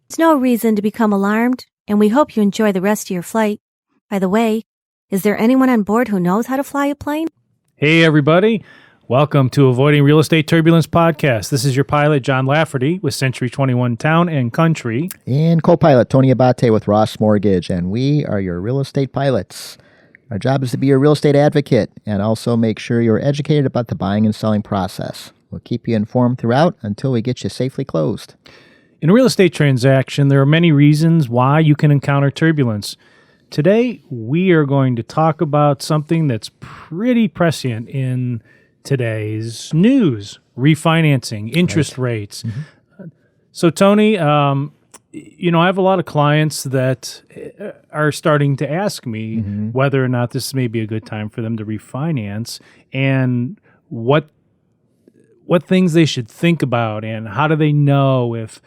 There's no reason to become alarmed, and we hope you enjoy the rest of your flight. By the way, is there anyone on board who knows how to fly a plane? Hey, everybody. Welcome to Avoiding Real Estate Turbulence podcast. This is your pilot, Jon Lafferty, with Century 21 Town and Country. And copilot, Tony Abate with Ross Mortgage, and we are your real estate pilots. Our job is to be your real estate advocate and also make sure you're educated about the buying and selling process. We'll keep you informed throughout until we get you safely closed. In a real estate transaction, there are many reasons why you can encounter turbulence. Today, we are going to talk about something that's pretty prescient in today's news: refinancing, interest rates. Mm-hmm. So, Tony, I have a lot of clients that are starting to ask me whether or not this may be a good time for them to refinance, and what things they should think about, and how do they know if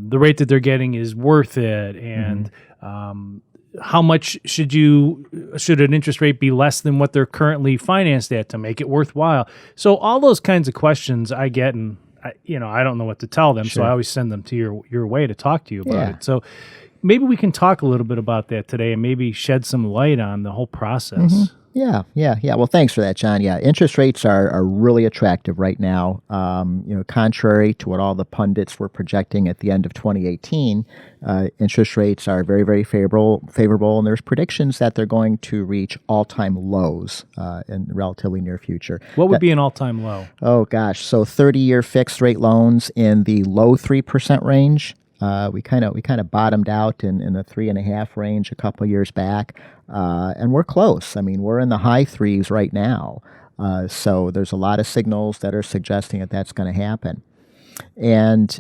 the rate that they're getting is worth it, and how much should an interest rate be less than what they're currently financed at to make it worthwhile? So all those kinds of questions I get, and I don't know what to tell them, so I always send them to your way to talk to you about it. So maybe we can talk a little bit about that today and maybe shed some light on the whole process. Yeah. Well, thanks for that, John. Yeah, interest rates are really attractive right now. Contrary to what all the pundits were projecting at the end of 2018, interest rates are very, very favorable, and there's predictions that they're going to reach all-time lows in the relatively near future. What would be an all-time low? Oh, gosh. So 30-year fixed-rate loans in the low 3% range. We kind of bottomed out in the 3.5% range a couple years back, and we're close. I mean, we're in the high threes right now. So there's a lot of signals that are suggesting that that's going to happen. And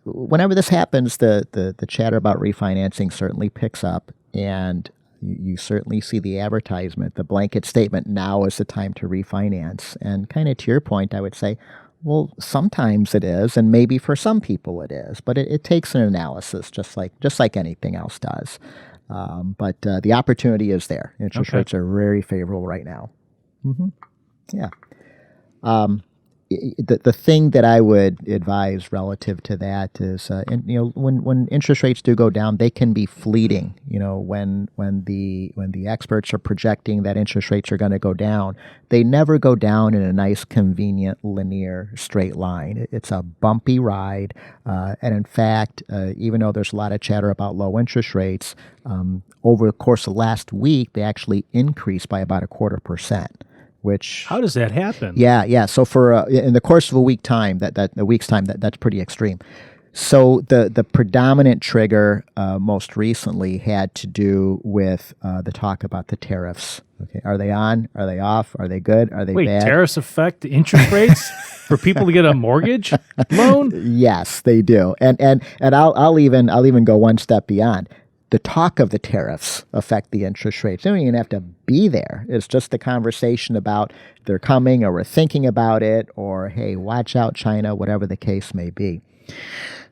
whenever this happens, the chatter about refinancing certainly picks up, and you certainly see the advertisement, the blanket statement, now is the time to refinance. And kind of to your point, I would say, well, sometimes it is, and maybe for some people it is, but it takes an analysis, just like anything else does. But the opportunity is there. Interest rates are very favorable right now. Yeah. The thing that I would advise relative to that is, when interest rates do go down, they can be fleeting. When the experts are projecting that interest rates are going to go down, they never go down in a nice, convenient, linear, straight line. It's a bumpy ride, and in fact, even though there's a lot of chatter about low interest rates, over the course of last week, they actually increased by about 0.25%. How does that happen? Yeah. So for in the course of a week's time, that's pretty extreme. So the predominant trigger most recently had to do with the talk about the tariffs. Okay, are they on? Are they off? Are they good? Are they bad? Tariffs affect interest rates for people to get a mortgage loan? Yes, they do. And I'll even go one step beyond. The talk of the tariffs affect the interest rates. They don't even have to be there. It's just the conversation about they're coming, or we're thinking about it, or, hey, watch out, China, whatever the case may be.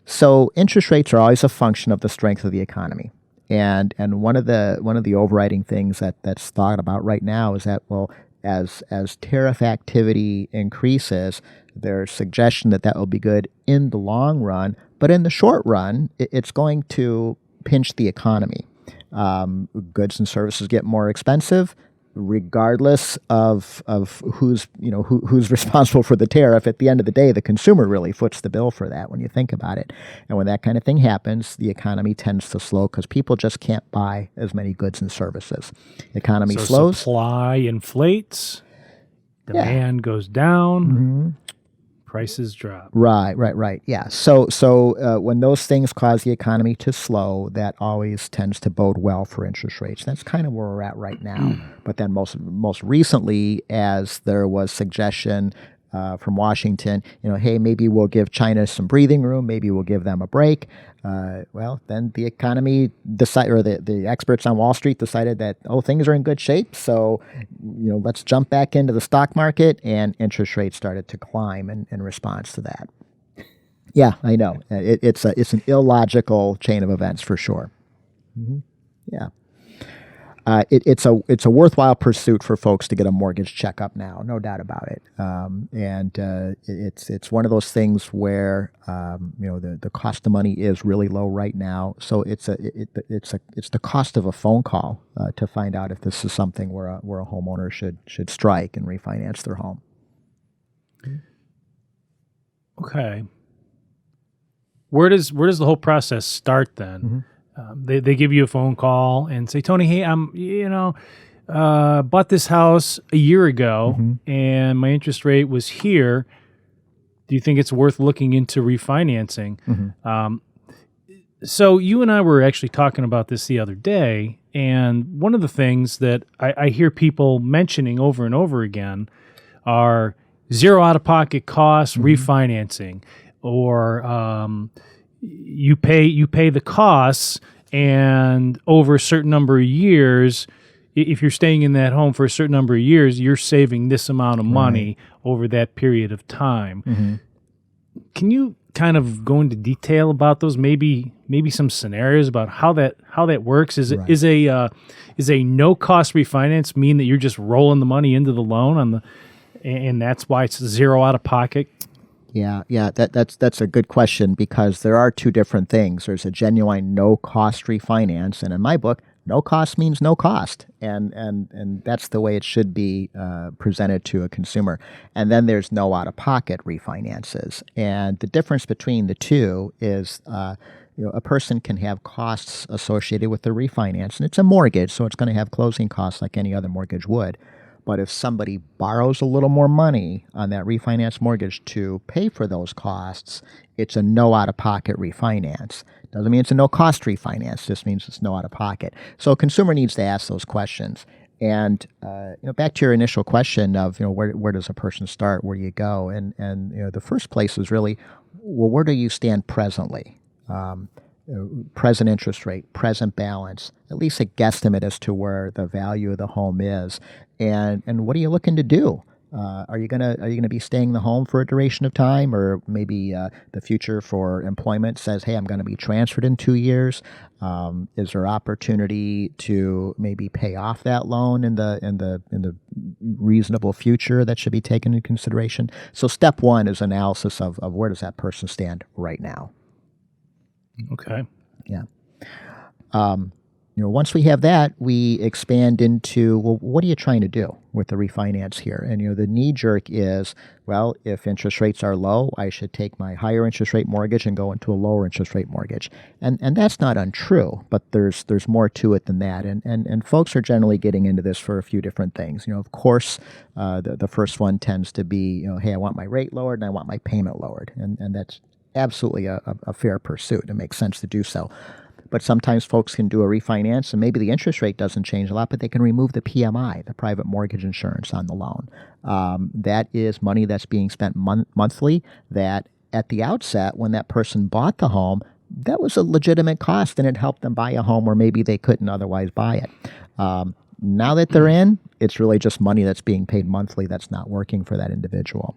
So interest rates are always a function of the strength of the economy. And one of the overriding things that's thought about right now is that, well, as tariff activity increases, there's suggestion that will be good in the long run, but in the short run, it's going to pinch the economy. Goods and services get more expensive, regardless of who's responsible for the tariff. At the end of the day, the consumer really foots the bill for that when you think about it. And when that kind of thing happens, the economy tends to slow because people just can't buy as many goods and services. The economy slows. Supply inflates, demand goes down. Prices drop. Right. Yeah. So when those things cause the economy to slow, that always tends to bode well for interest rates. That's kind of where we're at right now. But then most recently, as there was suggestion from Washington, hey, maybe we'll give China some breathing room, maybe we'll give them a break. Well, then the economy the experts on Wall Street decided that, things are in good shape, so let's jump back into the stock market, and interest rates started to climb in response to that. Yeah, I know. It's an illogical chain of events for sure. Yeah. It's a worthwhile pursuit for folks to get a mortgage checkup now, no doubt about it. It's one of those things where the cost of money is really low right now. So it's the cost of a phone call to find out if this is something where a homeowner should strike and refinance their home. Okay. Where does the whole process start then? Mm-hmm. They give you a phone call and say, Tony, hey, I'm bought this house a year ago Mm-hmm. and my interest rate was here. Do you think it's worth looking into refinancing? Mm-hmm. So you and I were actually talking about this the other day, and one of the things that I hear people mentioning over and over again are zero out-of-pocket costs refinancing, or you pay the costs, and over a certain number of years, if you're staying in that home for a certain number of years, you're saving this amount of money over that period of time. Mm-hmm. Can you kind of go into detail about those? Maybe some scenarios about how that works. Is a no cost refinance mean that you're just rolling the money into the loan and that's why it's zero out of pocket? Yeah, that's a good question, because there are two different things. There's a genuine no cost refinance, and in my book, no cost means no cost, and that's the way it should be presented to a consumer. And then there's no out of pocket refinances, and the difference between the two is a person can have costs associated with the refinance, and it's a mortgage, so it's going to have closing costs like any other mortgage would. But if somebody borrows a little more money on that refinance mortgage to pay for those costs, it's a no out-of-pocket refinance. Doesn't mean it's a no-cost refinance. Just means it's no out-of-pocket. So a consumer needs to ask those questions. And back to your initial question of where does a person start? Where do you go? And the first place is really, well, where do you stand presently? Present interest rate, present balance, at least a guesstimate as to where the value of the home is, and what are you looking to do? Are you gonna be staying in the home for a duration of time, or maybe the future for employment says, hey, I'm going to be transferred in 2 years? Is there opportunity to maybe pay off that loan in the reasonable future that should be taken into consideration? So step one is analysis of where does that person stand right now. Okay. Yeah. Once we have that, we expand into, well, what are you trying to do with the refinance here? And, the knee jerk is, well, if interest rates are low, I should take my higher interest rate mortgage and go into a lower interest rate mortgage. And that's not untrue, but there's more to it than that. And folks are generally getting into this for a few different things. Of course, the first one tends to be, hey, I want my rate lowered and I want my payment lowered. And that's absolutely a fair pursuit. It makes sense to do so. But sometimes folks can do a refinance, and maybe the interest rate doesn't change a lot, but they can remove the PMI, the private mortgage insurance on the loan. That is money that's being spent monthly that at the outset, when that person bought the home, that was a legitimate cost, and it helped them buy a home where maybe they couldn't otherwise buy it. Now that they're in, it's really just money that's being paid monthly that's not working for that individual.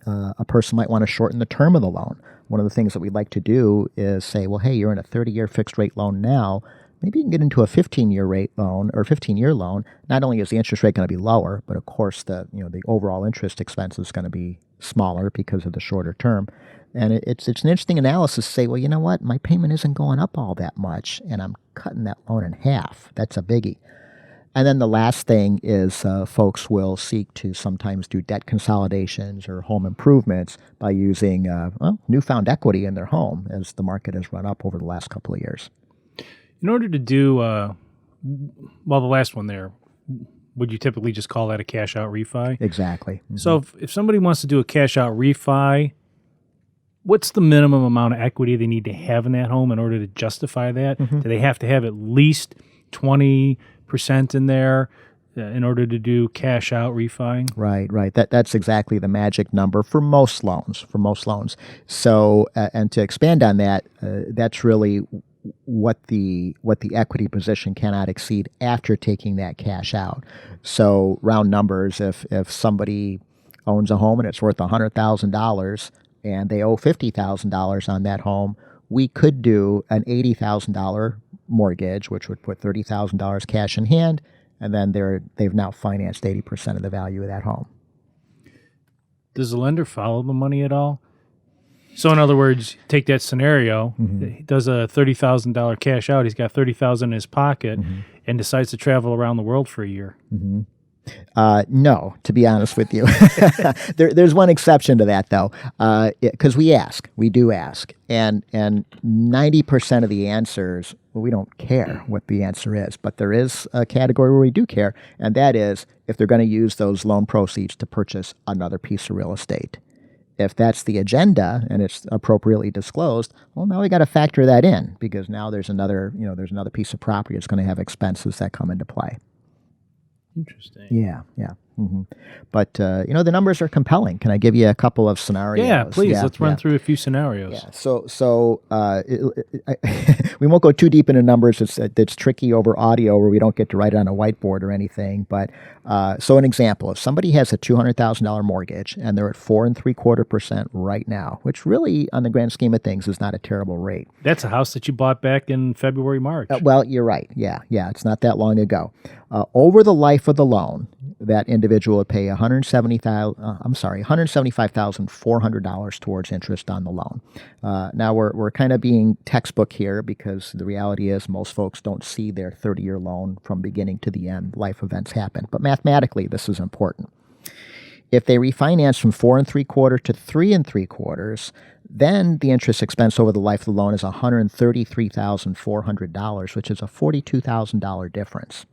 A person might want to shorten the term of the loan. One of the things that we'd like to do is say, well, hey, you're in a 30-year fixed rate loan now. Maybe you can get into a 15-year rate loan or 15-year loan. Not only is the interest rate going to be lower, but of course the overall interest expense is going to be smaller because of the shorter term. And it's an interesting analysis to say, well, you know what? My payment isn't going up all that much, and I'm cutting that loan in half. That's a biggie. And then the last thing is folks will seek to sometimes do debt consolidations or home improvements by using newfound equity in their home as the market has run up over the last couple of years. In order to do, the last one there, would you typically just call that a cash out refi? Exactly. Mm-hmm. So if somebody wants to do a cash out refi, what's the minimum amount of equity they need to have in that home in order to justify that? Mm-hmm. Do they have to have at least 20% in there in order to do cash out refi? Right. That's exactly the magic number for most loans. So, and to expand on that, that's really what the equity position cannot exceed after taking that cash out. So, round numbers, if somebody owns a home and it's worth $100,000 and they owe $50,000 on that home, we could do an $80,000 mortgage, which would put $30,000 cash in hand, and then they've now financed 80% of the value of that home. Does the lender follow the money at all? So in other words, take that scenario, he does a $30,000 cash out, he's got $30,000 in his pocket, and decides to travel around the world for a year. No, to be honest with you. There's one exception to that, though, because we do ask, and 90% of the answers, well, we don't care what the answer is, but there is a category where we do care, and that is if they're going to use those loan proceeds to purchase another piece of real estate. If that's the agenda and it's appropriately disclosed, well, now we got to factor that in, because now there's another piece of property that's going to have expenses that come into play. Interesting. Yeah. But, the numbers are compelling. Can I give you a couple of scenarios? Yeah, please. Let's run through a few scenarios. Yeah. So we won't go too deep into numbers. It's tricky over audio where we don't get to write it on a whiteboard or anything. But so an example, if somebody has a $200,000 mortgage and they're at 4.75% right now, which really, on the grand scheme of things, is not a terrible rate. That's a house that you bought back in February, March. Well, you're right. Yeah. It's not that long ago. Over the life of the loan, that individual would pay $175,400 towards interest on the loan. Now we're kind of being textbook here, because the reality is most folks don't see their 30-year loan from beginning to the end. Life events happen, but mathematically this is important. If they refinance from 4.75% to 3.75%, then the interest expense over the life of the loan is $133,400, which is a $42,000 difference.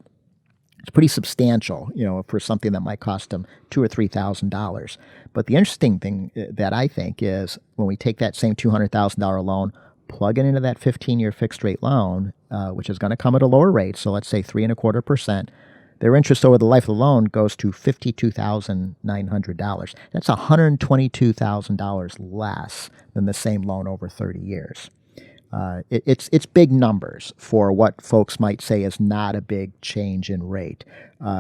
It's pretty substantial, for something that might cost them $2,000 or $3,000. But the interesting thing that I think is when we take that same $200,000 loan, plug it into that 15-year fixed rate loan, which is going to come at a lower rate. So let's say 3.25%. Their interest over the life of the loan goes to $52,900. That's $122,000 less than the same loan over 30 years. It's big numbers for what folks might say is not a big change in rate.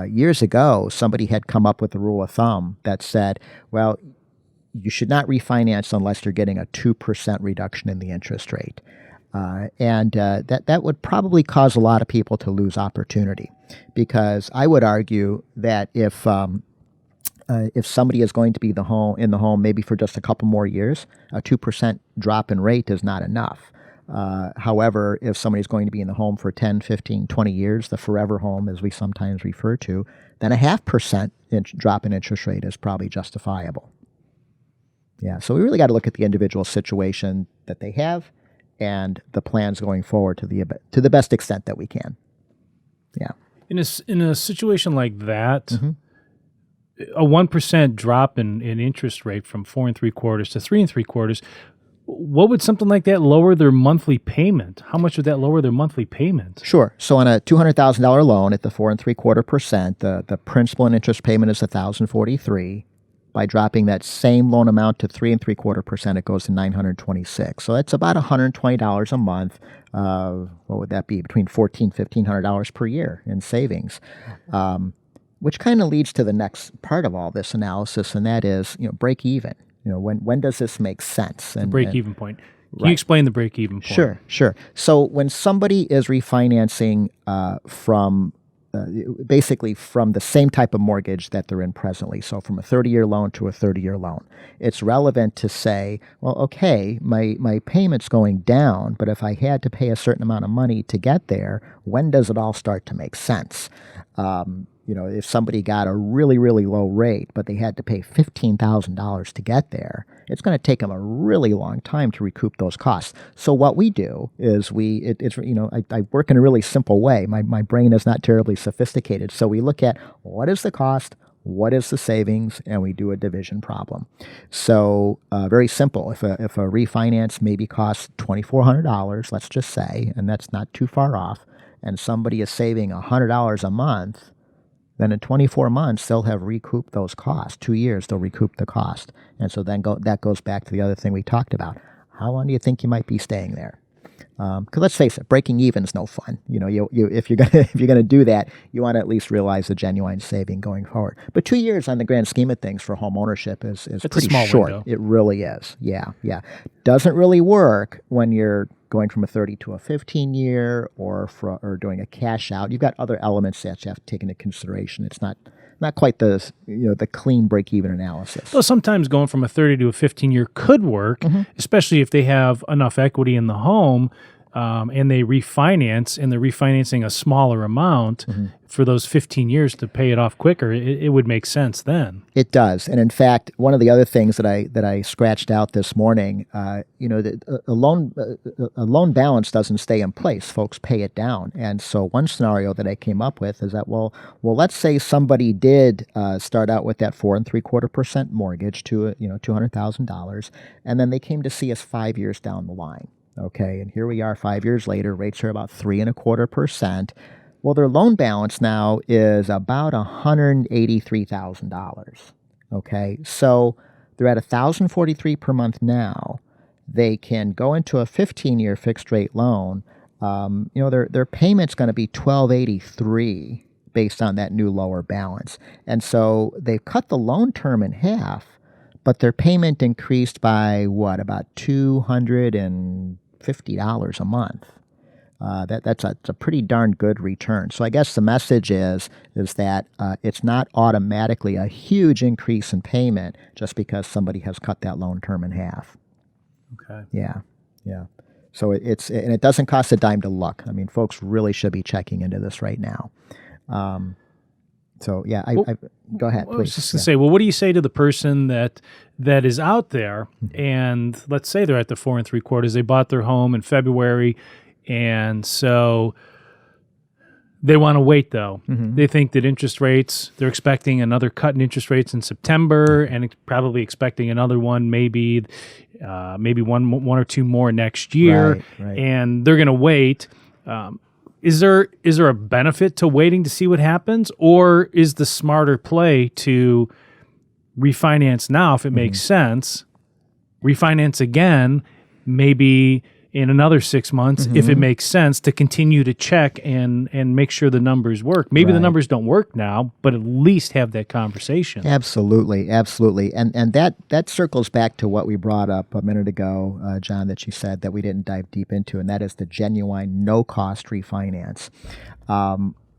Years ago, somebody had come up with a rule of thumb that said, well, you should not refinance unless you're getting a 2% reduction in the interest rate. And that would probably cause a lot of people to lose opportunity, because I would argue that if somebody is going to be in the home maybe for just a couple more years, a 2% drop in rate is not enough. However, if somebody's going to be in the home for 10, 15, 20 years, the forever home, as we sometimes refer to, then a 0.5% drop in interest rate is probably justifiable. Yeah, so we really got to look at the individual situation that they have and the plans going forward to the best extent that we can. Yeah. In a situation like that, a 1% drop in interest rate from 4.75% to 3.75%, what would something like that lower their monthly payment? How much would that lower their monthly payment? Sure. So on a $200,000 loan at the 4.75%, the principal and interest payment is $1,043. By dropping that same loan amount to 3.75%, it goes to $926. So that's about $120 a month. What would that be? Between $1,400 and $1,500 per year in savings, which kind of leads to the next part of all this analysis, and that is, break even. When does this make sense? And the break-even point. Can you explain the break-even point? Sure. So when somebody is refinancing basically from the same type of mortgage that they're in presently, so from a 30-year loan to a 30-year loan, it's relevant to say, well, okay, my payment's going down, but if I had to pay a certain amount of money to get there, when does it all start to make sense? If somebody got a really, really low rate, but they had to pay $15,000 to get there, it's going to take them a really long time to recoup those costs. So what we do is I work in a really simple way. My brain is not terribly sophisticated. So we look at what is the cost, what is the savings, and we do a division problem. So very simple. If a refinance maybe costs $2,400, let's just say, and that's not too far off, and somebody is saving $100 a month, then in 24 months, they'll have recouped those costs. 2 years, they'll recoup the cost. And so then that goes back to the other thing we talked about. How long do you think you might be staying there? Because let's face it, breaking even is no fun. If you're gonna do that, you want to at least realize the genuine saving going forward. But 2 years on the grand scheme of things for home ownership is pretty short. Window. It really is. Yeah. Doesn't really work when you're going from a 30 to a 15 year or doing a cash out. You've got other elements that you have to take into consideration. It's not quite the clean break even analysis. Well, sometimes going from a 30 to a 15 year could work, especially if they have enough equity in the home and they refinance and they're refinancing a smaller amount for those 15 years to pay it off quicker. It would make sense then. It does. And in fact, one of the other things that I scratched out this morning, that a loan balance doesn't stay in place. Folks pay it down. And so one scenario that I came up with is that, well, let's say somebody did start out with that 4.75% mortgage to $200,000, and then they came to see us 5 years down the line. Okay, and here we are 5 years later. Rates are about 3.25%. Well, their loan balance now is about $183,000. Okay, so they're at $1,043 per month now. They can go into a 15-year fixed rate loan. Their payment's going to be $1,283 based on that new lower balance, and so they've cut the loan term in half, but their payment increased by about $250 a month. That's a pretty darn good return. So I guess the message is that it's not automatically a huge increase in payment just because somebody has cut that loan term in half. Okay. Yeah. So it doesn't cost a dime to look. I mean, folks really should be checking into this right now. Go ahead, I was please. just going to say, well, what do you say to the person that is out there, and let's say they're at the 4.75%, they bought their home in February, and so they want to wait, though. They think that they're expecting another cut in interest rates in September, and probably expecting another one, maybe one or two more next year, right. And they're going to wait. Is there a benefit to waiting to see what happens, or is the smarter play to refinance now if it makes sense, refinance again, maybe in another 6 months if it makes sense, to continue to check and make sure the numbers work? Maybe the numbers don't work now, but at least have that conversation. Absolutely. And that circles back to what we brought up a minute ago, John, that you said that we didn't dive deep into, and that is the genuine no-cost refinance.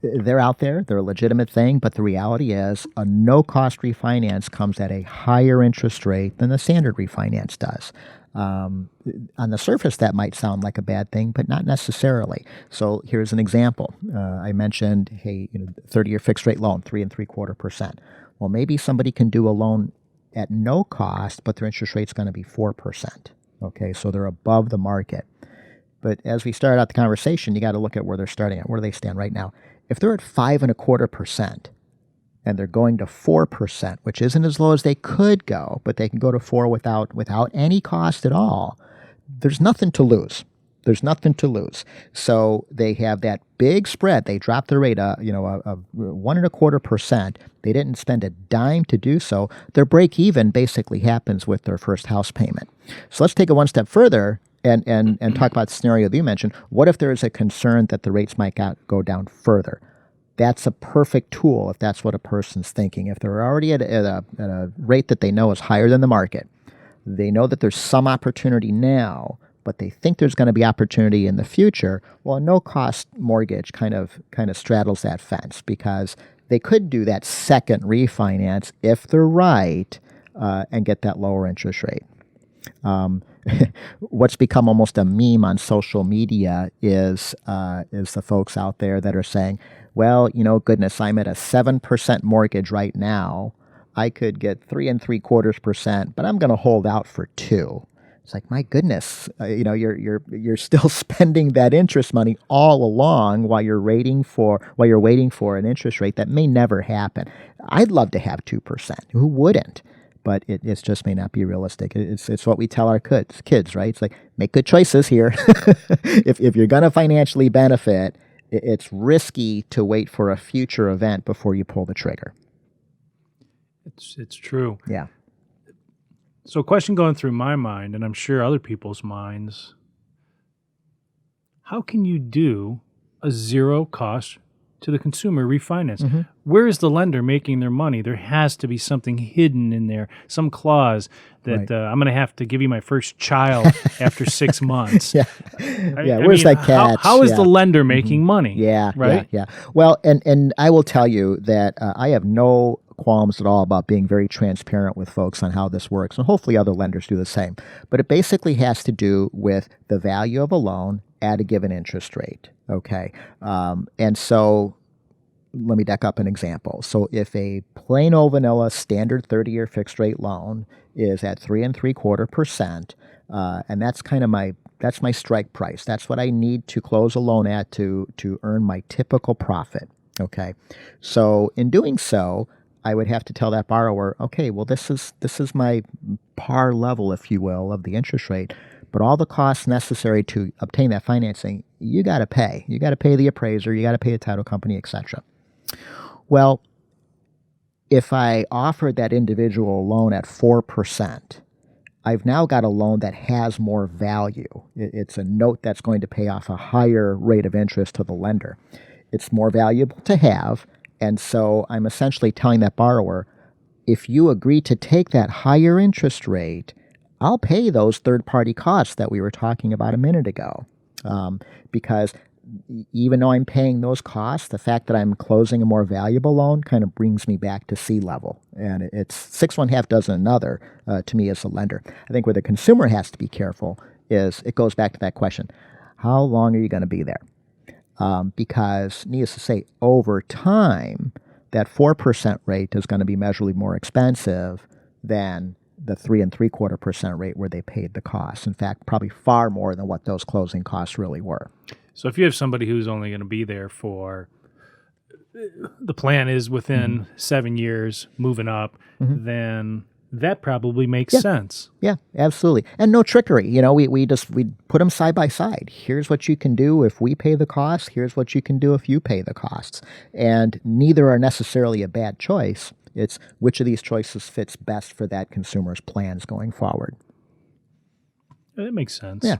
They're out there. They're a legitimate thing, but the reality is a no-cost refinance comes at a higher interest rate than the standard refinance does. On the surface, that might sound like a bad thing, but not necessarily. So here's an example. I mentioned, 30-year fixed rate loan, 3.75%. Well, maybe somebody can do a loan at no cost, but their interest rate's going to be 4%. Okay, so they're above the market. But as we started out the conversation, you got to look at where they're starting at. Where do they stand right now? If they're at 5.25%, and they're going to 4%, which isn't as low as they could go, but they can go to 4 without any cost at all, there's nothing to lose. So they have that big spread. They dropped their rate, of 1.25%. They didn't spend a dime to do so. Their break even basically happens with their first house payment. So let's take it one step further and talk about the scenario that you mentioned. What if there is a concern that the rates might go down further? That's a perfect tool if that's what a person's thinking. If they're already at a rate that they know is higher than the market, they know that there's some opportunity now, but they think there's going to be opportunity in the future. Well, a no-cost mortgage kind of straddles that fence, because they could do that second refinance if they're right and get that lower interest rate. What's become almost a meme on social media is the folks out there that are saying, well, goodness, I'm at a 7% mortgage right now. I could get 3.75%, but I'm going to hold out for 2. It's like, my goodness, you're still spending that interest money all along while you're waiting for an interest rate that may never happen. I'd love to have 2%. Who wouldn't? But it just may not be realistic. It's what we tell our kids, right? It's like, make good choices here. If you're going to financially benefit, it's risky to wait for a future event before you pull the trigger. It's true. Yeah. So a question going through my mind, and I'm sure other people's minds, how can you do a zero cost to the consumer refinance? Where is the lender making their money? There has to be something hidden in there, some clause that I'm going to have to give you my first child after 6 months. Where's that catch? How is the lender making money? Right? Well, and I will tell you that I have no qualms at all about being very transparent with folks on how this works, and hopefully other lenders do the same. But it basically has to do with the value of a loan at a given interest rate. Okay. And so let me deck up an example. So if a plain old vanilla standard 30-year fixed rate loan is at 3.75%, and that's kind of my strike price. That's what I need to close a loan at to earn my typical profit. Okay. So in doing so, I would have to tell that borrower, okay, well, this is my par level, if you will, of the interest rate. But all the costs necessary to obtain that financing, you got to pay. You got to pay the appraiser, you got to pay the title company, etc. Well, if I offered that individual loan at 4%, I've now got a loan that has more value. It's a note that's going to pay off a higher rate of interest to the lender. It's more valuable to have, and so I'm essentially telling that borrower, if you agree to take that higher interest rate, I'll pay those third-party costs that we were talking about a minute ago. Because even though I'm paying those costs, the fact that I'm closing a more valuable loan kind of brings me back to sea level. And it's 6 1 half dozen another to me as a lender. I think where the consumer has to be careful is it goes back to that question, how long are you going to be there? Because needless to say, over time, that 4% rate is going to be measurably more expensive than the 3.75% rate where they paid the costs. In fact, probably far more than what those closing costs really were. So if you have somebody who's only going to be there for, the plan is within 7 years, moving up, then that probably makes sense. Yeah, absolutely. And no trickery. You know, we put them side by side. Here's what you can do if we pay the costs. Here's what you can do if you pay the costs. And neither are necessarily a bad choice. It's which of these choices fits best for that consumer's plans going forward. That makes sense. Yeah.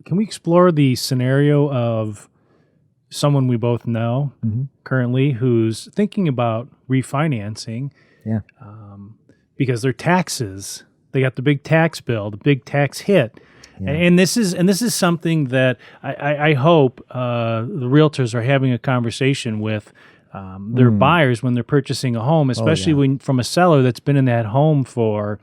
Can we explore the scenario of someone we both know currently who's thinking about refinancing? Yeah. Because their taxes, they got the big tax bill, the big tax hit. Yeah. And this is something that I hope the realtors are having a conversation with their buyers when they're purchasing a home, especially when from a seller that's been in that home for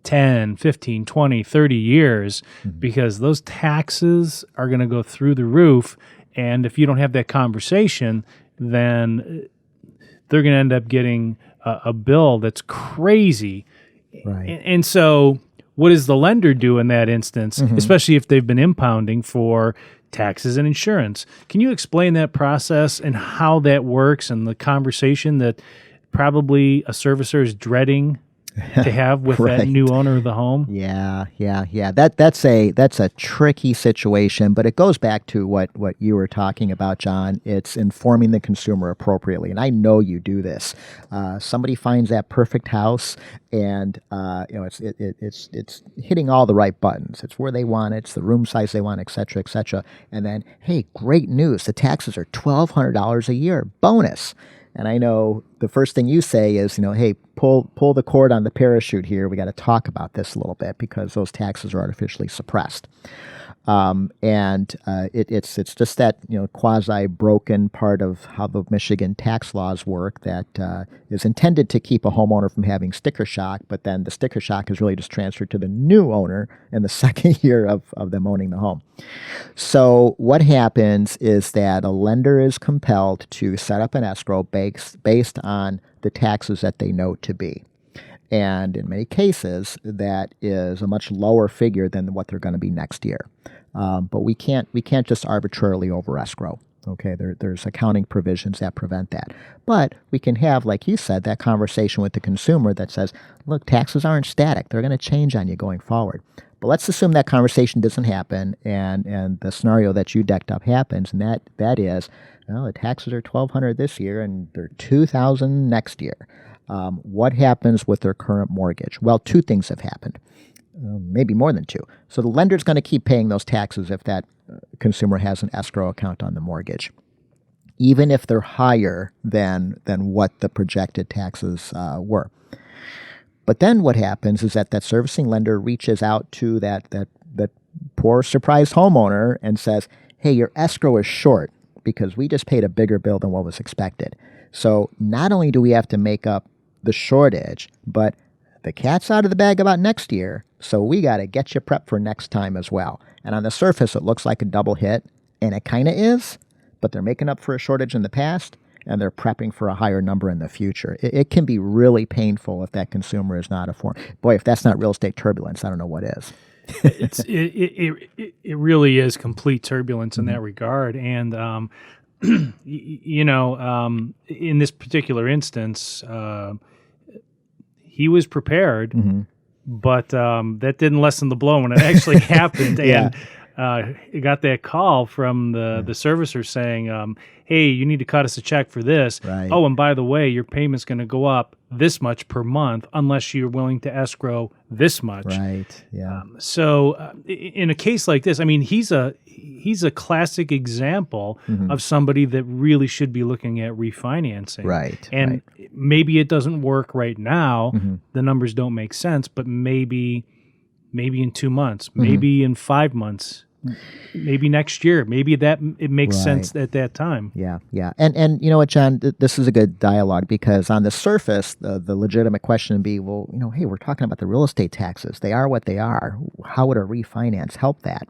10, 15, 20, 30 years, because those taxes are going to go through the roof. And if you don't have that conversation, then they're going to end up getting a bill that's crazy. Right. And so what does the lender do in that instance, especially if they've been impounding for taxes and insurance? Can you explain that process and how that works and the conversation that probably a servicer is dreading to have with that new owner of the home? Yeah. That's a tricky situation, but it goes back to what you were talking about, John. It's informing the consumer appropriately, and I know you do this. Somebody finds that perfect house, and it's hitting all the right buttons. It's where they want it. It's the room size they want, et cetera, et cetera. And then, hey, great news! The taxes are $1,200 a year bonus. And I know the first thing you say is, hey, pull the cord on the parachute here. We got to talk about this a little bit because those taxes are artificially suppressed. It's just that quasi broken part of how the Michigan tax laws work that is intended to keep a homeowner from having sticker shock, but then the sticker shock is really just transferred to the new owner in the second year of them owning the home. So what happens is that a lender is compelled to set up an escrow based on the taxes that they know to be. And in many cases, that is a much lower figure than what they're going to be next year. But we can't just arbitrarily over escrow. Okay, there's accounting provisions that prevent that. But we can have, like you said, that conversation with the consumer that says, look, taxes aren't static. They're going to change on you going forward. But let's assume that conversation doesn't happen and the scenario that you decked up happens, and that is, the taxes are $1,200 this year and they're $2,000 next year. What happens with their current mortgage? Well, two things have happened. maybe more than 2. So the lender's going to keep paying those taxes if that consumer has an escrow account on the mortgage, even if they're higher than what the projected taxes were. But then what happens is that servicing lender reaches out to that poor surprised homeowner and says, hey, your escrow is short because we just paid a bigger bill than what was expected. So not only do we have to make up the shortage, but the cat's out of the bag about next year, so we got to get you prepped for next time as well. And on the surface, it looks like a double hit, and it kind of is, but they're making up for a shortage in the past, and they're prepping for a higher number in the future. It can be really painful if that consumer is not informed. Boy, if that's not real estate turbulence, I don't know what is. It really is complete turbulence in that regard. And, in this particular instance, he was prepared, but that didn't lessen the blow when it actually happened. And he got that call from the servicer saying, hey, you need to cut us a check for this. Right. Oh, and by the way, your payment's going to go up this much per month unless you're willing to escrow this much. Right. Yeah. So in a case like this, I mean, he's a classic example of somebody that really should be looking at refinancing. Right. And maybe it doesn't work right now. The numbers don't make sense, but maybe in 2 months, maybe in 5 months, maybe next year, maybe it makes sense at that time. Yeah. And you know what, John, this is a good dialogue because on the surface, the legitimate question would be, well, hey, we're talking about the real estate taxes. They are what they are. How would a refinance help that?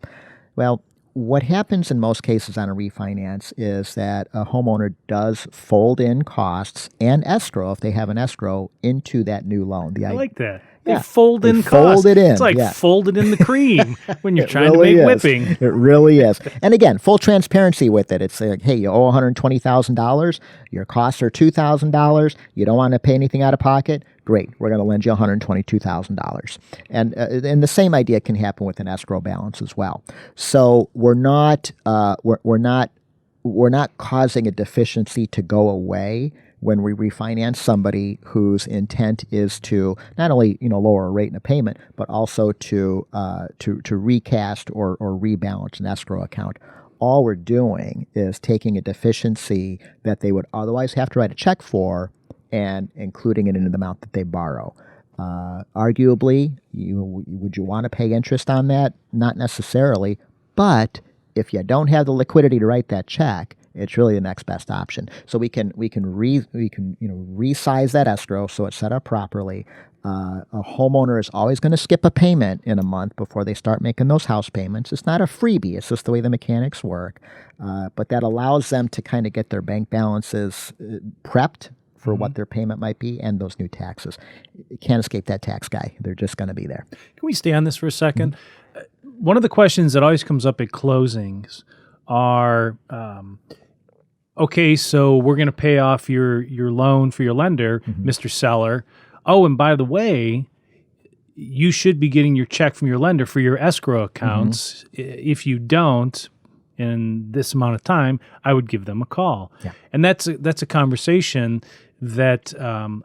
Well, what happens in most cases on a refinance is that a homeowner does fold in costs and escrow, if they have an escrow, into that new loan. I like that. Yeah. They fold in costs. It's like folded in the cream when you're trying to make whipping. It really is. And again, full transparency with it. It's like, hey, you owe $120,000. Your costs are $2,000. You don't want to pay anything out of pocket. Great. We're going to lend you $122,000. And the same idea can happen with an escrow balance as well. So we're not causing a deficiency to go away when we refinance somebody whose intent is to not only lower a rate in a payment, but also to recast or rebalance an escrow account. All we're doing is taking a deficiency that they would otherwise have to write a check for and including it into the amount that they borrow. Arguably, would you want to pay interest on that? Not necessarily, but if you don't have the liquidity to write that check, it's really the next best option. So we can resize that escrow so it's set up properly. A homeowner is always going to skip a payment in a month before they start making those house payments. It's not a freebie. It's just the way the mechanics work. But that allows them to kind of get their bank balances prepped for what their payment might be and those new taxes. You can't escape that tax guy. They're just going to be there. Can we stay on this for a second? One of the questions that always comes up at closings are, okay, so we're going to pay off your loan for your lender, Mr. Seller. Oh, and by the way, you should be getting your check from your lender for your escrow accounts. If you don't, in this amount of time, I would give them a call. Yeah. And that's a conversation that, and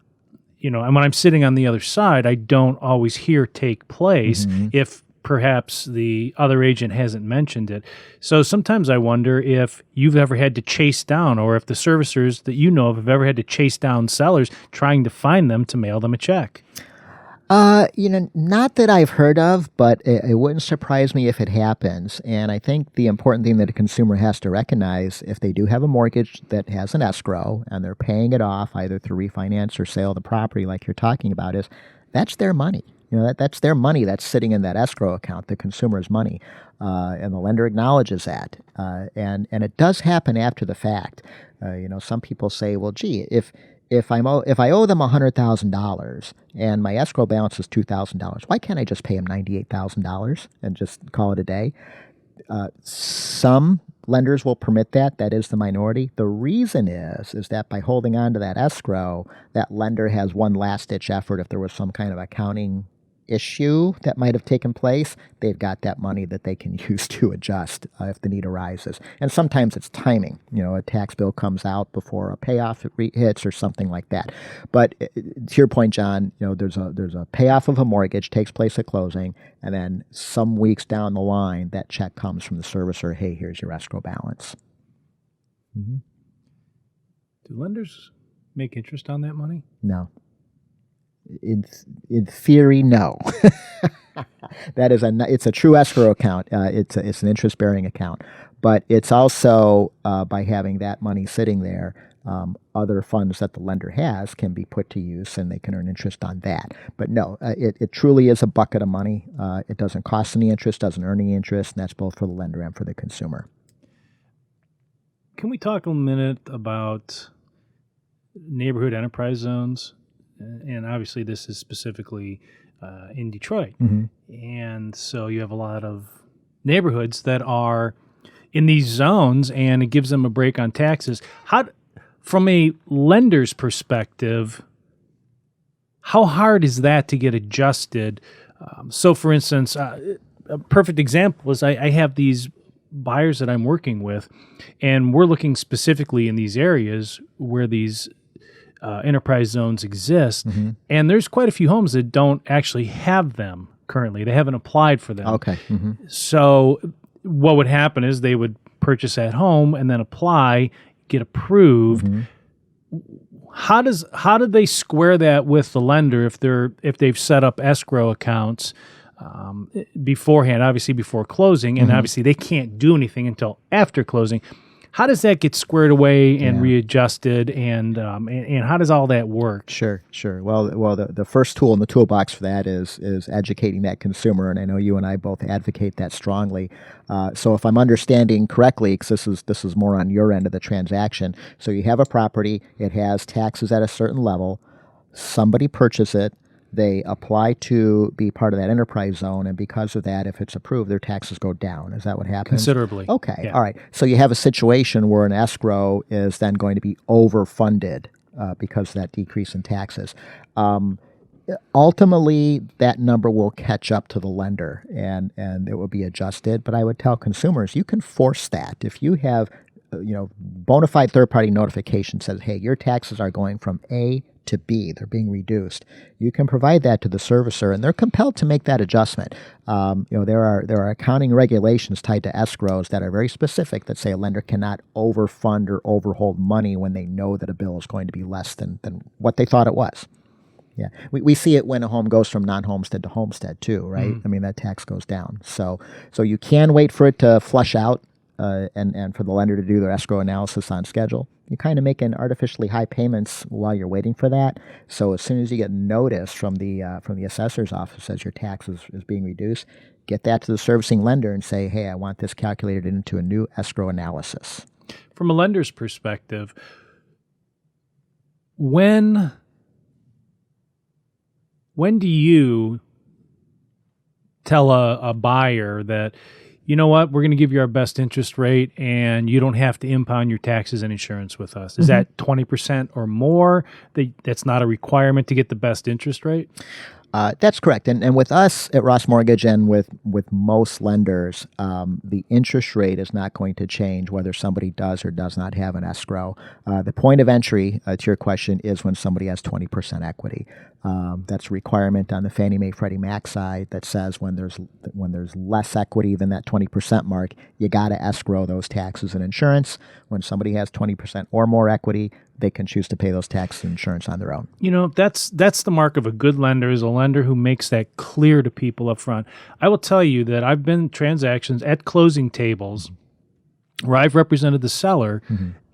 when I'm sitting on the other side, I don't always hear take place if perhaps the other agent hasn't mentioned it. So sometimes I wonder if you've ever had to chase down, or if the servicers that you know of have ever had to chase down sellers trying to find them to mail them a check. Not that I've heard of, but it wouldn't surprise me if it happens. And I think the important thing that a consumer has to recognize, if they do have a mortgage that has an escrow and they're paying it off either through refinance or sale of the property like you're talking about, is that's their money. That's their money that's sitting in that escrow account, the consumer's money, and the lender acknowledges that. And it does happen after the fact. Some people say, well, gee, if I owe them $100,000 and my escrow balance is $2,000, why can't I just pay them $98,000 and just call it a day? Some lenders will permit that. That is the minority. The reason is that by holding on to that escrow, that lender has one last-ditch effort if there was some kind of accounting issue that might have taken place, they've got that money that they can use to adjust if the need arises. And sometimes it's timing. A tax bill comes out before a payoff hits or something like that. But to your point, John, there's a payoff of a mortgage takes place at closing, and then some weeks down the line, that check comes from the servicer. Hey, here's your escrow balance. Mm-hmm. Do lenders make interest on that money? No. In theory, no. It's a true escrow account. It's an interest-bearing account, but it's also by having that money sitting there, other funds that the lender has can be put to use, and they can earn interest on that. But no, it truly is a bucket of money. It doesn't cost any interest, doesn't earn any interest, and that's both for the lender and for the consumer. Can we talk a minute about neighborhood enterprise zones? And obviously this is specifically in Detroit. Mm-hmm. And so you have a lot of neighborhoods that are in these zones, and it gives them a break on taxes. From a lender's perspective, how hard is that to get adjusted? So for instance, a perfect example is I have these buyers that I'm working with, and we're looking specifically in these areas where these enterprise zones exist, mm-hmm. and there's quite a few homes that don't actually have them currently. They haven't applied for them. Okay. Mm-hmm. So what would happen is they would purchase that home and then apply, get approved. Mm-hmm. How do they square that with the lender if they've set up escrow accounts beforehand, obviously before closing, and mm-hmm. obviously they can't do anything until after closing? How does that get squared away and readjusted, and how does all that work? Sure. Well, the first tool in the toolbox for that is educating that consumer, and I know you and I both advocate that strongly. So if I'm understanding correctly, because this is more on your end of the transaction, so you have a property, it has taxes at a certain level, somebody purchases it, they apply to be part of that enterprise zone, and because of that, if it's approved, their taxes go down. Is that what happens? Considerably. Okay, yeah. All right. So you have a situation where an escrow is then going to be overfunded because of that decrease in taxes. Ultimately, that number will catch up to the lender, and it will be adjusted. But I would tell consumers, you can force that. If you have bona fide third-party notification says, hey, your taxes are going from A to B, they're being reduced. You can provide that to the servicer, and they're compelled to make that adjustment. There are accounting regulations tied to escrows that are very specific that say a lender cannot overfund or overhold money when they know that a bill is going to be less than what they thought it was. Yeah, we see it when a home goes from non-homestead to homestead too, right? Mm. I mean, that tax goes down. So you can wait for it to flush out and for the lender to do their escrow analysis on schedule. You're kind of making artificially high payments while you're waiting for that. So as soon as you get notice from the assessor's office as your tax is being reduced, get that to the servicing lender and say, hey, I want this calculated into a new escrow analysis. From a lender's perspective, when do you tell a buyer that, you know what, we're going to give you our best interest rate and you don't have to impound your taxes and insurance with us? Is that 20% or more? That's not a requirement to get the best interest rate? That's correct. And with us at Ross Mortgage and with most lenders, the interest rate is not going to change whether somebody does or does not have an escrow. The point of entry, to your question, is when somebody has 20% equity. That's a requirement on the Fannie Mae Freddie Mac side that says when there's less equity than that 20% mark, you got to escrow those taxes and insurance. When somebody has 20% or more equity, they can choose to pay those taxes and insurance on their own. That's the mark of a good lender, is a lender who makes that clear to people up front. I will tell you that I've been in transactions at closing tables where I've represented the seller,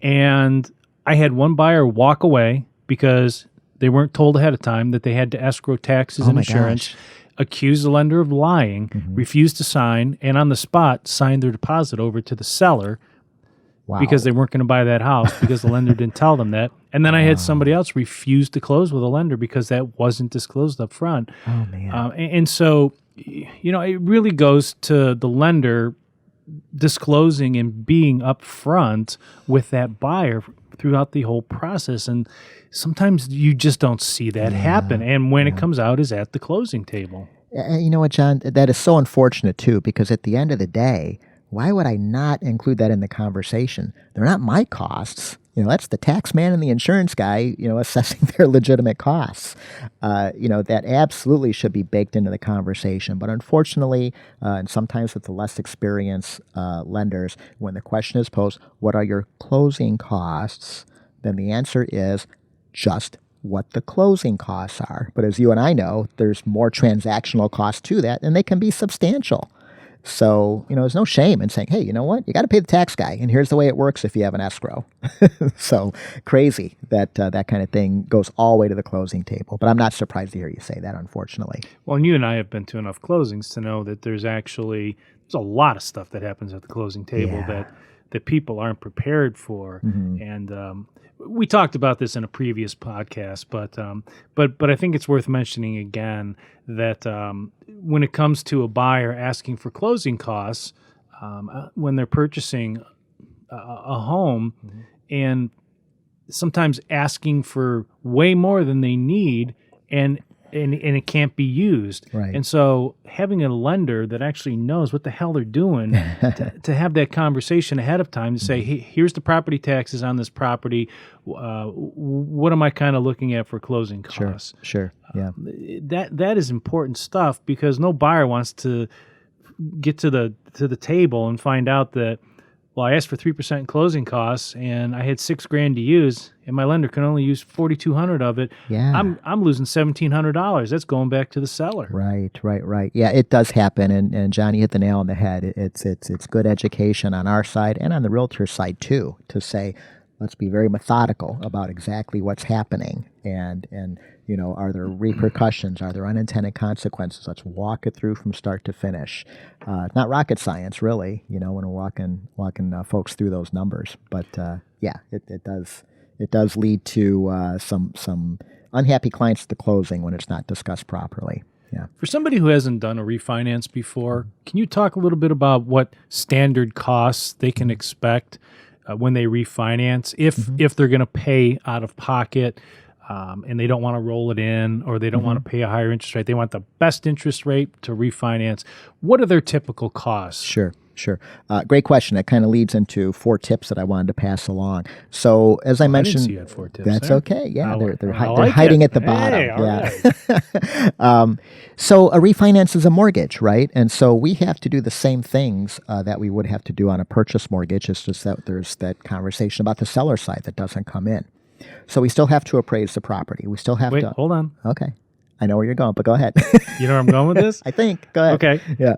and I had one buyer walk away because they weren't told ahead of time that they had to escrow taxes and insurance, accuse the lender of lying, refused to sign, and on the spot signed their deposit over to the seller. Wow. Because they weren't going to buy that house because the lender didn't tell them that. And then I had somebody else refuse to close with a lender because that wasn't disclosed up front. Oh, man. And so, it really goes to the lender disclosing and being upfront with that buyer throughout the whole process. And sometimes you just don't see that happen. And when it comes out is at the closing table. And you know what, John? That is so unfortunate too, because at the end of the day, why would I not include that in the conversation? They're not my costs. That's the tax man and the insurance guy, assessing their legitimate costs. That absolutely should be baked into the conversation. But unfortunately, and sometimes with the less experienced lenders, when the question is posed, what are your closing costs? Then the answer is just what the closing costs are. But as you and I know, there's more transactional costs to that, and they can be substantial. So, there's no shame in saying, hey, you know what? You got to pay the tax guy, and here's the way it works if you have an escrow. So crazy that that kind of thing goes all the way to the closing table. But I'm not surprised to hear you say that, unfortunately. Well, and you and I have been to enough closings to know that there's a lot of stuff that happens at the closing table that people aren't prepared for. Mm-hmm. And we talked about this in a previous podcast, but I think it's worth mentioning again that when it comes to a buyer asking for closing costs, when they're purchasing a home, mm-hmm. and sometimes asking for way more than they need, and it can't be used. Right. And so having a lender that actually knows what the hell they're doing to have that conversation ahead of time to say, hey, here's the property taxes on this property. What am I kind of looking at for closing costs? Sure. Yeah. That is important stuff, because no buyer wants to get to the table and find out that, well, I asked for 3% closing costs and I had $6,000 to use, and my lender can only use $4,200 of it. Yeah. I'm losing $1,700. That's going back to the seller. Right. Yeah, it does happen, and Johnny hit the nail on the head. It's good education on our side and on the realtor side too, to say, let's be very methodical about exactly what's happening, and are there repercussions? Are there unintended consequences? Let's walk it through from start to finish. It's not rocket science, really, when we're walking folks through those numbers. But it does lead to some unhappy clients at the closing when it's not discussed properly. Yeah. For somebody who hasn't done a refinance before, can you talk a little bit about what standard costs they can expect when they refinance, if they're going to pay out of pocket, and they don't want to roll it in, or they don't want to pay a higher interest rate? They want the best interest rate to refinance. What are their typical costs? Sure. Great question. That kind of leads into 4 tips that I wanted to pass along. So as I mentioned, I didn't see you had 4 tips. That's there. okay. Yeah, they're like hiding it at the bottom. Hey, Yeah. right. So a refinance is a mortgage, right? And so we have to do the same things that we would have to do on a purchase mortgage. It's just that there's that conversation about the seller side that doesn't come in. So we still have to appraise the property. We still have Wait, to. hold on. Okay. I know where you're going, but go ahead. You know where I'm going with this? I think. Go ahead. Okay. Yeah.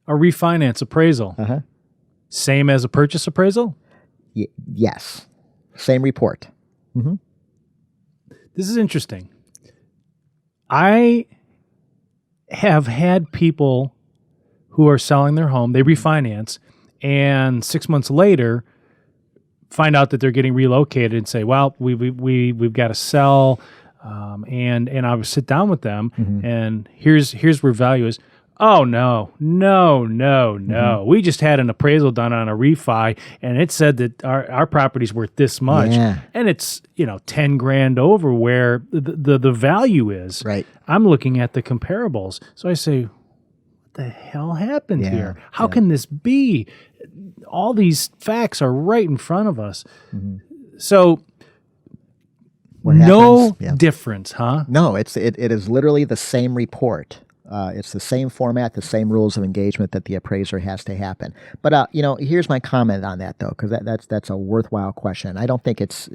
A refinance appraisal. Uh-huh. Same as a purchase appraisal? Yes. Same report. Mm-hmm. This is interesting. I have had people who are selling their home, they refinance, and 6 months later find out that they're getting relocated and say, well, we've got to sell, and I would sit down with them, and here's where value is. Oh, no. We just had an appraisal done on a refi, and it said that our property's worth this much. Yeah. And it's, $10,000 over where the value is. Right. I'm looking at the comparables. So I say, what the hell happened here? How can this be? All these facts are right in front of us. So no difference, huh? No, it is literally the same report. It's the same format, the same rules of engagement that the appraiser has to happen. But here's my comment on that, though, because that's a worthwhile question. I don't think it's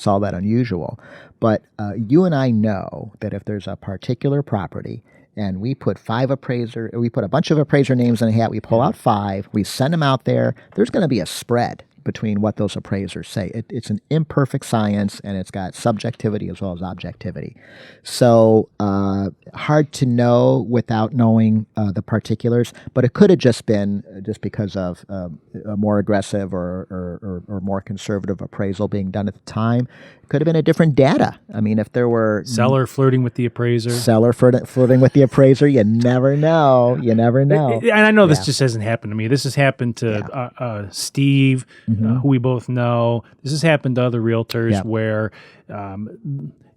all that unusual. But you and I know that if there's a particular property and we put a bunch of appraiser names in a hat, we pull out 5, we send them out there, there's going to be a spread between what those appraisers say. It's an imperfect science, and it's got subjectivity as well as objectivity. So hard to know without knowing the particulars, but it could have just been just because of a more aggressive or more conservative appraisal being done at the time. It could have been a different data. I mean, if there were... Seller flirting with the appraiser. Flirting with the appraiser. You never know. And I know this just hasn't happened to me. This has happened to Steve, who we both know. This has happened to other realtors where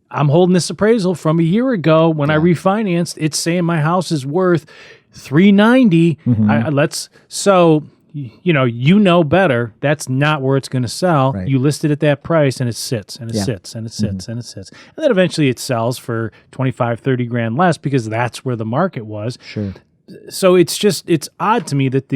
I'm holding this appraisal from a year ago when I refinanced. It's saying my house is worth $390. You know better. That's not where it's going to sell. Right. You list it at that price, and it sits, and it sits, and it sits, and it sits. And then eventually it sells for 25, 30 grand less because that's where the market was. Sure. So it's odd to me that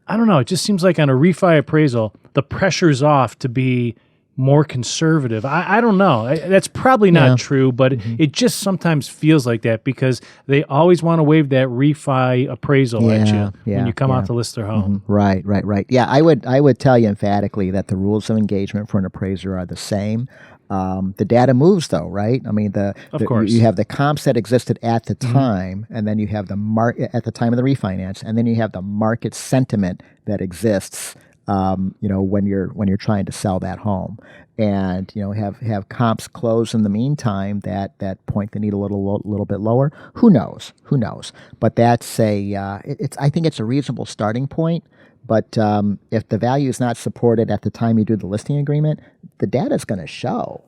I don't know, it just seems like on a refi appraisal, the pressure's off to be more conservative. I don't know. That's probably not true, but it just sometimes feels like that because they always want to wave that refi appraisal at you when you come out to list their home. Right. Yeah, I would tell you emphatically that the rules of engagement for an appraiser are the same. The data moves, though, right? I mean, of course, you have the comps that existed at the time, and then you have the market at the time of the refinance, and then you have the market sentiment that exists. When you're trying to sell that home, and have comps close in the meantime that point the needle a little bit lower. Who knows? But that's I think it's a reasonable starting point. But if the value is not supported at the time you do the listing agreement, the data is going to show,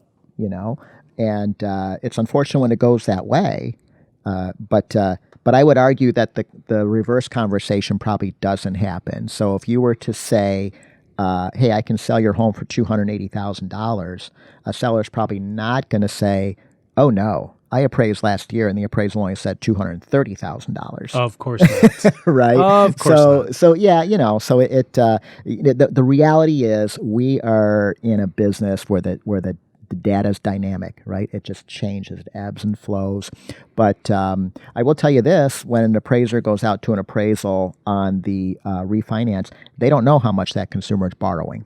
and it's unfortunate when it goes that way. But I would argue that the reverse conversation probably doesn't happen. So if you were to say, hey, I can sell your home for $280,000, a seller's probably not going to say, oh, no, I appraised last year and the appraisal only said $230,000. Of course not. Right? Of course not. So yeah, the reality is we are in a business where the data is dynamic, right? It just changes, it ebbs and flows. But I will tell you this, when an appraiser goes out to an appraisal on the refinance, they don't know how much that consumer is borrowing.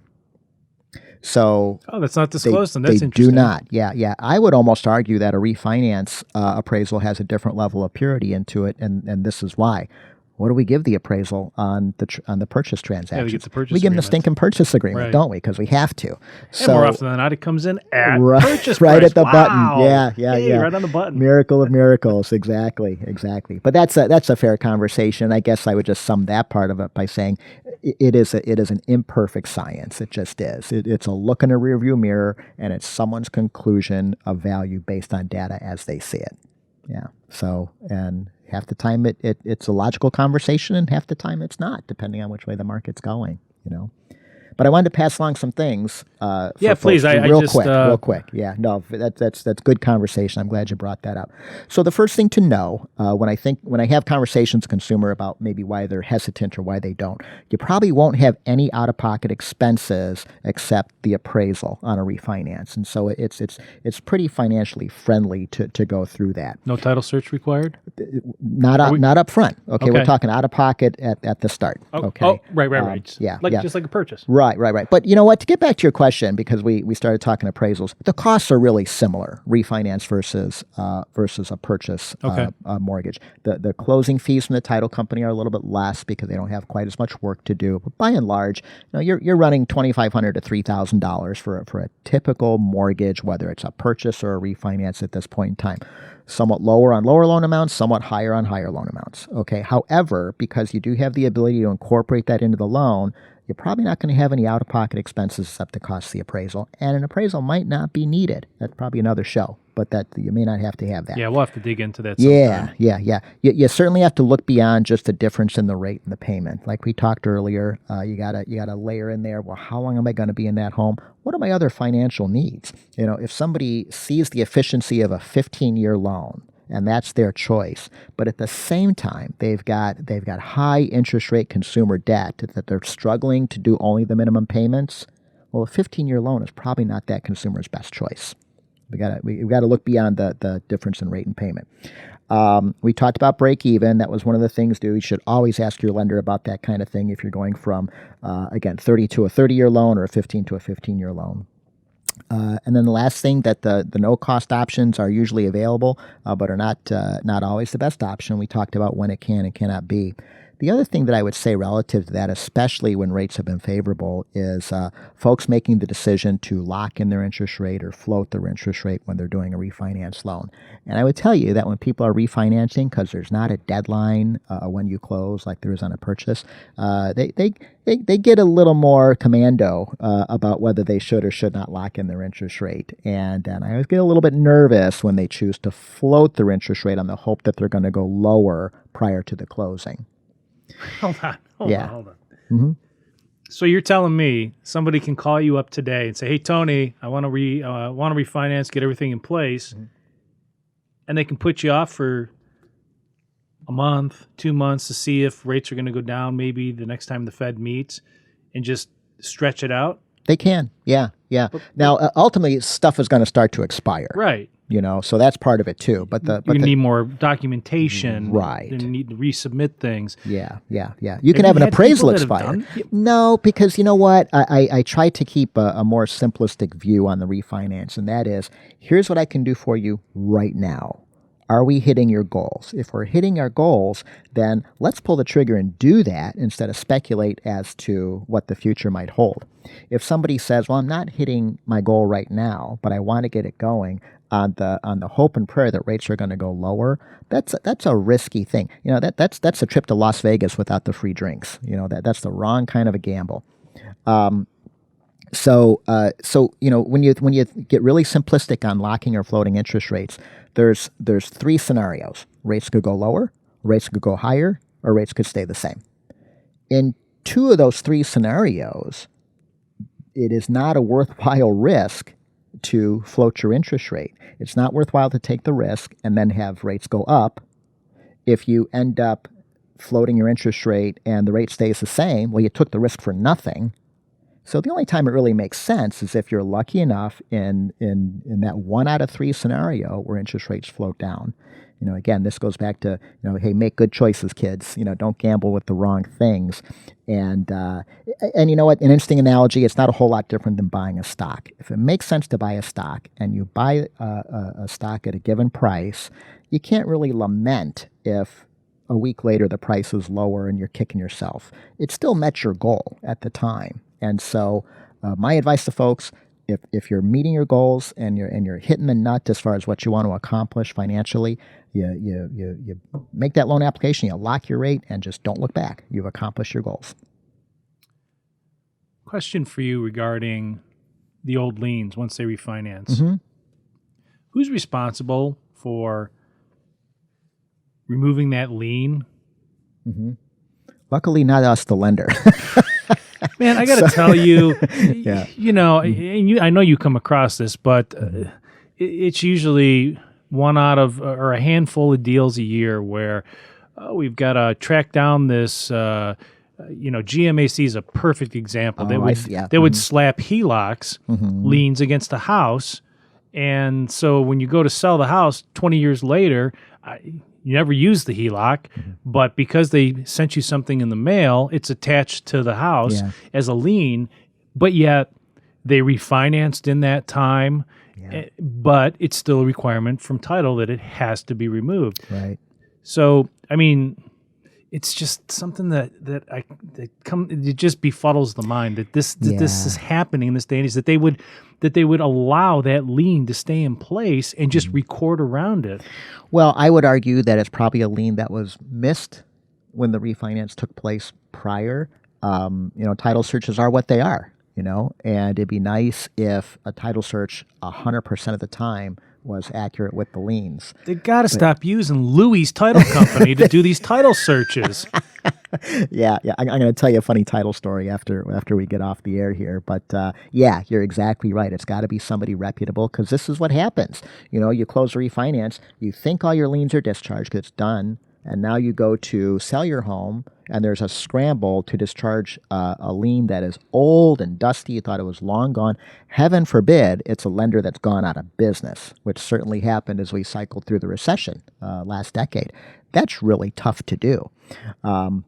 So that's not disclosed, and that's they interesting. do not. Yeah. I would almost argue that a refinance appraisal has a different level of purity into it, and this is why. What do we give the appraisal on the purchase transaction? We give the purchase We give them the agreement. stinking purchase agreement, Right. don't we? Because we have to. And more often than not, it comes in at purchase right price. at the Wow. button. Yeah. Hey, right on the button. Miracle of miracles, exactly. But that's a fair conversation. I guess I would just sum that part of it by saying it is an imperfect science. It just is. It's a look in a rearview mirror, and it's someone's conclusion of value based on data as they see it. Yeah. So, and half the time it's a logical conversation, and half the time it's not, depending on which way the market's going, But I wanted to pass along some things. Please. Real quick. Yeah, no, that's good conversation. I'm glad you brought that up. So the first thing to know when I have conversations with a consumer about maybe why they're hesitant or why they don't, you probably won't have any out-of-pocket expenses except the appraisal on a refinance, and so it's pretty financially friendly to go through that. No title search required? Not up front. Okay, we're Okay. talking out-of-pocket at the start. Okay. Oh, right. Yeah. Just like a purchase. Right. But you know what? To get back to your question, because we started talking appraisals, the costs are really similar: refinance versus a purchase mortgage. The closing fees from the title company are a little bit less because they don't have quite as much work to do. But by and large, you're running $2,500 to $3,000 for a typical mortgage, whether it's a purchase or a refinance at this point in time. Somewhat lower on lower loan amounts, somewhat higher on higher loan amounts. Okay. However, because you do have the ability to incorporate that into the loan, you're probably not going to have any out-of-pocket expenses except the cost of the appraisal, and an appraisal might not be needed. That's probably another show, but that you may not have to have that. Yeah, we'll have to dig into that sometime. Yeah. You certainly have to look beyond just the difference in the rate and the payment. Like we talked earlier, you gotta layer in there, well, how long am I going to be in that home? What are my other financial needs? If somebody sees the efficiency of a 15-year loan, and that's their choice, but at the same time, they've got high interest rate consumer debt that they're struggling to do only the minimum payments. Well, a 15-year loan is probably not that consumer's best choice. We got to look beyond the difference in rate and payment. We talked about break even. That was one of the things. You should always ask your lender about that kind of thing if you're going from 30 to a 30-year loan or a 15 to a 15-year loan. And then the last thing, that the no-cost options are usually available, but are not always the best option. We talked about when it can and cannot be. The other thing that I would say relative to that, especially when rates have been favorable, is folks making the decision to lock in their interest rate or float their interest rate when they're doing a refinance loan. And I would tell you that when people are refinancing, because there's not a deadline when you close like there is on a purchase, they get a little more commando about whether they should or should not lock in their interest rate. And I always get a little bit nervous when they choose to float their interest rate on the hope that they're going to go lower prior to the closing. Hold on. Hold on. Mm-hmm. So you're telling me somebody can call you up today and say, "Hey, Tony, I want to refinance, get everything in place," and they can put you off for a month, 2 months to see if rates are going to go down maybe the next time the Fed meets and just stretch it out? They can. Yeah. Now, ultimately, stuff is going to start to expire. Right. So that's part of it too. But you need more documentation. Right. You need to resubmit things. Yeah. You can have an appraisal expire. No, because you know what? I try to keep a more simplistic view on the refinance, and that is, here's what I can do for you right now. Are we hitting your goals? If we're hitting our goals, then let's pull the trigger and do that instead of speculate as to what the future might hold. If somebody says, "Well, I'm not hitting my goal right now, but I want to get it going," on the hope and prayer that rates are going to go lower, that's a risky thing. That's a trip to Las Vegas without the free drinks. That's the wrong kind of a gamble. So when you get really simplistic on locking or floating interest rates, there's three scenarios. Rates could go lower, rates could go higher, or rates could stay the same. In two of those three scenarios, it is not a worthwhile risk to float your interest rate. It's not worthwhile to take the risk and then have rates go up. If you end up floating your interest rate and the rate stays the same, well, you took the risk for nothing. So the only time it really makes sense is if you're lucky enough in that 1 out of 3 scenario where interest rates float down. Again, this goes back to, hey, make good choices, kids. Don't gamble with the wrong things. And you know what? An interesting analogy, it's not a whole lot different than buying a stock. If it makes sense to buy a stock and you buy a stock at a given price, you can't really lament if a week later the price is lower and you're kicking yourself. It still met your goal at the time. And so my advice to folks, if you're meeting your goals and you're hitting the nut as far as what you want to accomplish financially, you make that loan application, you lock your rate, and just don't look back. You've accomplished your goals. Question for you regarding the old liens once they refinance. Mm-hmm. Who's responsible for removing that lien? Mm-hmm. Luckily, not us, the lender. Man, I got to tell you, Yeah. and I know you come across this, but it's usually one out of or a handful of deals a year where we've got to track down this. GMAC is a perfect example. They would slap HELOCs, liens against the house, and so when you go to sell the house 20 years later, you never use the HELOC, but because they sent you something in the mail, it's attached to the house as a lien, but yet they refinanced in that time, but it's still a requirement from title that it has to be removed. Right. So, I mean, it's just something it just befuddles the mind that this is happening in this day and age, that they would allow that lien to stay in place and just record around it. Well, I would argue that it's probably a lien that was missed when the refinance took place prior. Title searches are what they are, and it'd be nice if a title search 100% of the time was accurate with the liens. They got to stop using Louis Title Company to do these title searches. Yeah. I'm going to tell you a funny title story after we get off the air here. But you're exactly right. It's got to be somebody reputable, because this is what happens. You close a refinance, you think all your liens are discharged because it's done, and now you go to sell your home, and there's a scramble to discharge a lien that is old and dusty. You thought it was long gone. Heaven forbid it's a lender that's gone out of business, which certainly happened as we cycled through the recession last decade. That's really tough to do. And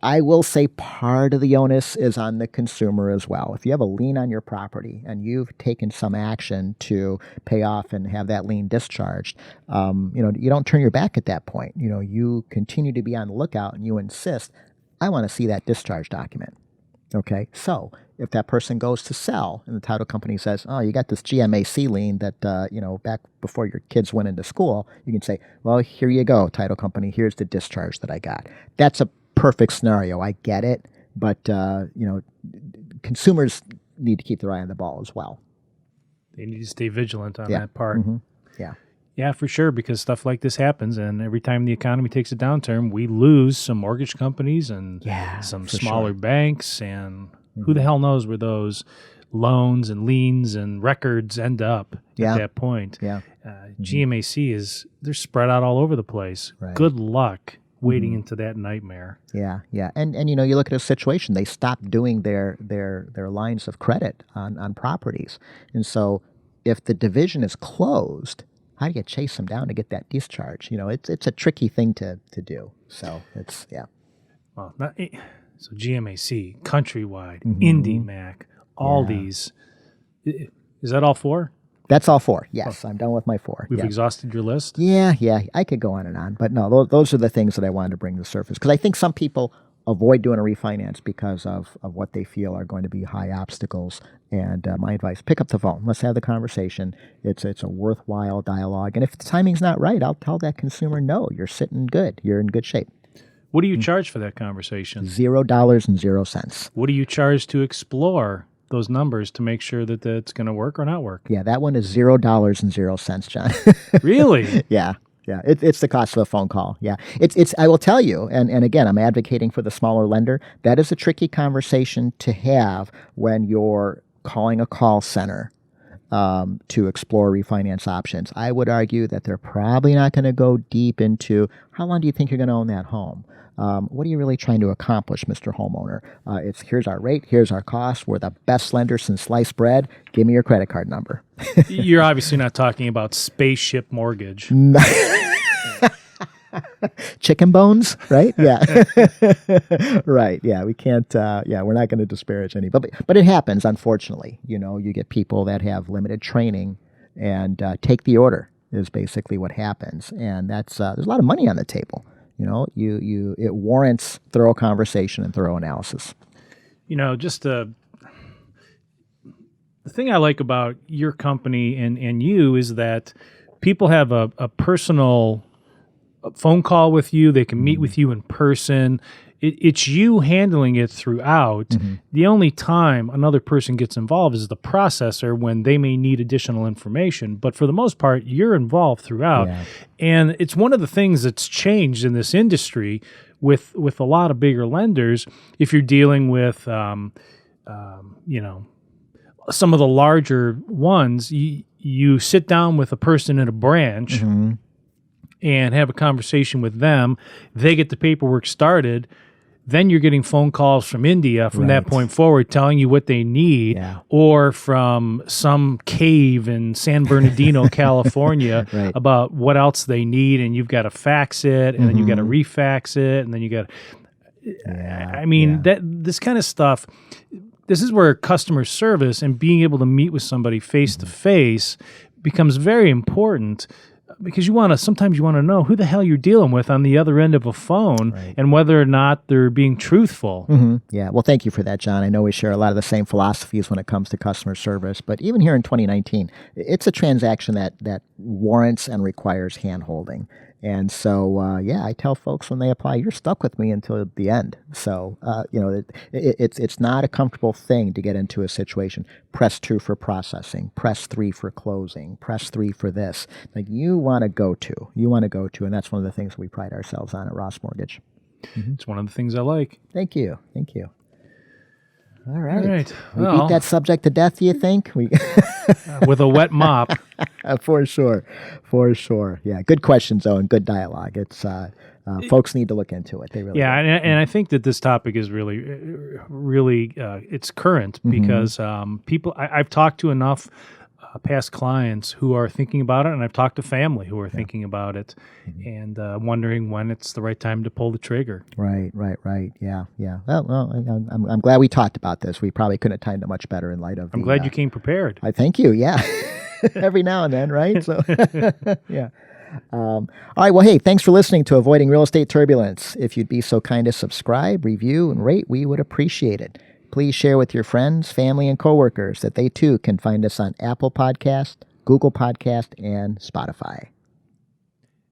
I will say part of the onus is on the consumer as well. If you have a lien on your property and you've taken some action to pay off and have that lien discharged, you don't turn your back at that point. You you continue to be on the lookout and you insist, I want to see that discharge document. Okay, so if that person goes to sell and the title company says, oh, you got this GMAC lien that, back before your kids went into school, you can say, well, here you go, title company, here's the discharge that I got. That's a perfect scenario. I get it, but, consumers need to keep their eye on the ball as well. They need to stay vigilant on that part. Mm-hmm. Yeah. Yeah, for sure, because stuff like this happens, and every time the economy takes a downturn, we lose some mortgage companies and some smaller banks, and who the hell knows where those loans and liens and records end up at that point. Yeah. GMAC they're spread out all over the place. Right. Good luck wading into that nightmare. Yeah, yeah. And you look at a situation, they stopped doing their lines of credit on properties. And so if the division is closed, how do you chase them down to get that discharge? It's a tricky thing to do. So it's, Well, so GMAC, Countrywide, IndyMac, all these. Is that all four? That's all four. Yes, I'm done with my four. We've exhausted your list? Yeah. I could go on and on. But no, those are the things that I wanted to bring to the surface. Because I think some people avoid doing a refinance because of what they feel are going to be high obstacles. And my advice, pick up the phone. Let's have the conversation. It's a worthwhile dialogue. And if the timing's not right, I'll tell that consumer, no, you're sitting good. You're in good shape. What do you charge for that conversation? $0.00. What do you charge to explore those numbers to make sure that it's going to work or not work? Yeah, that one is $0.00, John. Really? Yeah. It's the cost of a phone call. Yeah, it's. I will tell you, and again, I'm advocating for the smaller lender. That is a tricky conversation to have when you're calling a call center to explore refinance options. I would argue that they're probably not going to go deep into how long do you think you're going to own that home. What are you really trying to accomplish, Mr. Homeowner? Here's our rate, here's our cost. We're the best lender since sliced bread. Give me your credit card number. You're obviously not talking about spaceship mortgage. Chicken bones, right? Yeah. Right. Yeah. We can't, we're not going to disparage any, but it happens, unfortunately. You get people that have limited training and take the order is basically what happens. And that's, there's a lot of money on the table. It warrants thorough conversation and thorough analysis. The thing I like about your company and you is that people have a personal phone call with you. They can meet with you in person. It's you handling it throughout. The only time another person gets involved is the processor when they may need additional information. But for the most part, you're involved throughout. Yeah. And it's one of the things that's changed in this industry with a lot of bigger lenders. If you're dealing with, some of the larger ones, you sit down with a person in a branch and have a conversation with them. They get the paperwork started. Then you're getting phone calls from India from that point forward telling you what they need, or from some cave in San Bernardino, California, about what else they need, and you've got to fax it, and then you've got to refax it, and then you got to... this kind of stuff, this is where customer service and being able to meet with somebody face-to-face becomes very important. Because sometimes you want to know who the hell you're dealing with on the other end of a phone and whether or not they're being truthful. Yeah. Well, thank you for that, John. I know we share a lot of the same philosophies when it comes to customer service, but even here in 2019, it's a transaction that warrants and requires hand-holding. And so, I tell folks when they apply, you're stuck with me until the end. So, it's not a comfortable thing to get into a situation. Press 2 for processing, press 3 for closing, press 3 for this. Like you want to go to, and that's one of the things we pride ourselves on at Ross Mortgage. It's one of the things I like. Thank you. All right. We Well, beat that subject to death, do you think? with a wet mop. For sure. Yeah, good questions, though, and good dialogue. It's folks need to look into it. They really do. And I think that this topic is really, it's current because people. I've talked to enough past clients who are thinking about it, and I've talked to family who are thinking about it, and wondering when it's the right time to pull the trigger. Right. Yeah. Well, I'm glad we talked about this. We probably couldn't have timed it much better in light of. I'm glad you came prepared. I thank you. Yeah, every now and then, right? So, yeah. All right. Well, hey, thanks for listening to Avoiding Real Estate Turbulence. If you'd be so kind as subscribe, review, and rate, we would appreciate it. Please share with your friends, family, and coworkers that they too can find us on Apple Podcast, Google Podcast, and Spotify.